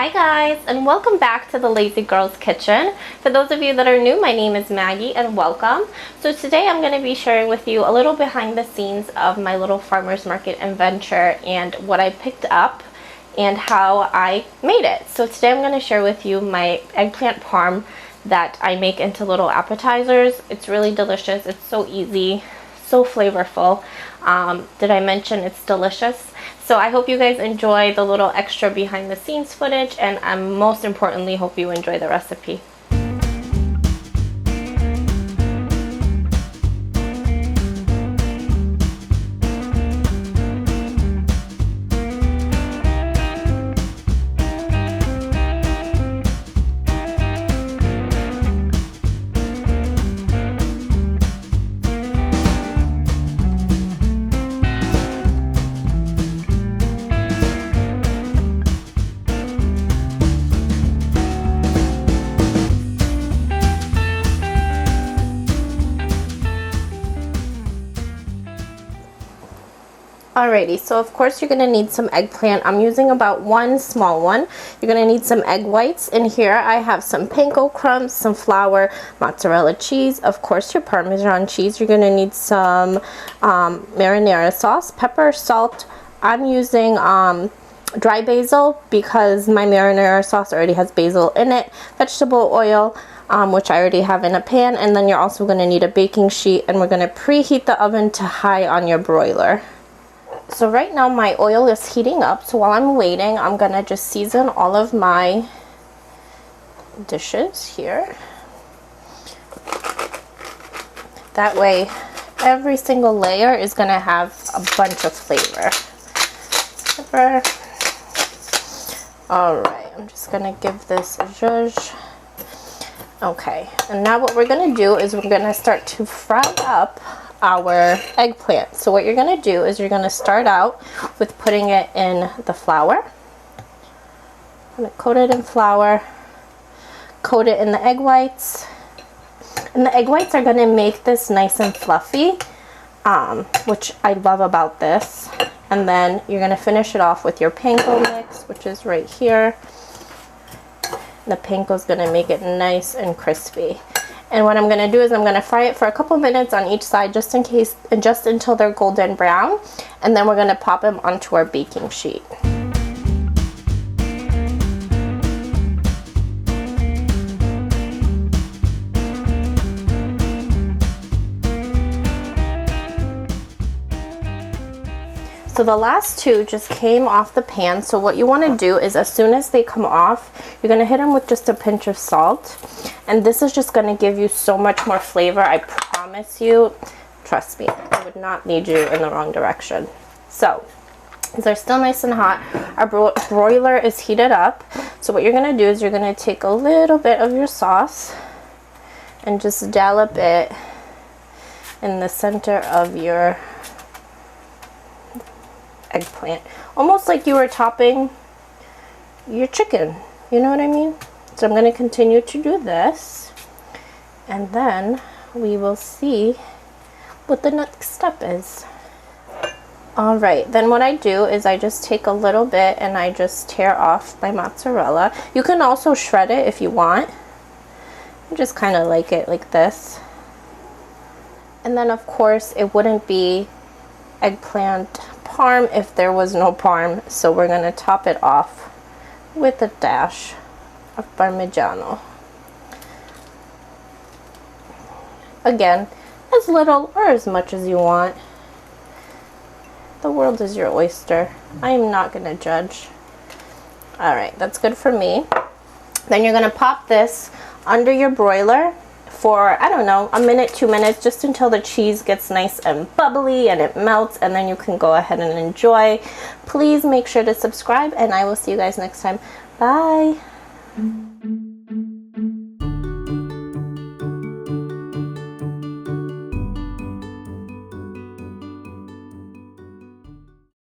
Hi guys, and welcome back to the Lazy Girl's Kitchen. For those of you that are new, my name is Maggie and welcome. So today I'm going to be sharing with you a little behind the scenes of my little farmer's market adventure and what I picked up and how I made it. So today I'm going to share with you my eggplant parm that I make into little appetizers. It's really delicious. It's so easy, so flavorful. Did I mention it's delicious? So I hope you guys enjoy the little extra behind the scenes footage, and I most importantly hope you enjoy the recipe. Alrighty, so of course you're going to need some eggplant. I'm using about one small one. You're going to need some egg whites. In here I have some panko crumbs, some flour, mozzarella cheese, of course your Parmesan cheese. You're going to need some marinara sauce, pepper, salt. I'm using dry basil because my marinara sauce already has basil in it, vegetable oil, which I already have in a pan, and then you're also going to need a baking sheet, and we're going to preheat the oven to high on your broiler. So right now my oil is heating up, so while I'm waiting, I'm gonna just season all of my dishes here. That way every single layer is gonna have a bunch of flavor. Alright, I'm just gonna give this a zhuzh. Okay, and now what we're gonna do is we're gonna start to fry up our eggplant. So what you're going to do is you're going to start out with putting it in the flour. I'm going to coat it in flour, coat it in the egg whites, and the egg whites are going to make this nice and fluffy, which I love about this. And then you're going to finish it off with your panko mix, which is right here. The panko is going to make it nice and crispy. And what I'm going to do is I'm going to fry it for a couple minutes on each side just in case, and just until they're golden brown. And then we're going to pop them onto our baking sheet. So the last two just came off the pan. So what you want to do is as soon as they come off, you're going to hit them with just a pinch of salt. And this is just going to give you so much more flavor. I promise you. Trust me, I would not lead you in the wrong direction. So they're still nice and hot. Our broiler is heated up. So what you're going to do is you're going to take a little bit of your sauce and just dollop it in the center of your eggplant, almost like you were topping your chicken, you know what I mean? So I'm going to continue to do this, and then we will see what the next step is. Alright, then what I do is I just take a little bit and I just tear off my mozzarella. You can also shred it if you want. I just kind of like it like this. And then of course it wouldn't be eggplant parm if there was no parm, so we're going to top it off with a dash of Parmigiano. Again, as little or as much as you want. The world is your oyster. I am not going to judge. Alright, that's good for me. Then you're going to pop this under your broiler for, I don't know, a minute, 2 minutes, just until the cheese gets nice and bubbly and it melts, and then you can go ahead and enjoy. Please make sure to subscribe, and I will see you guys next time. Bye.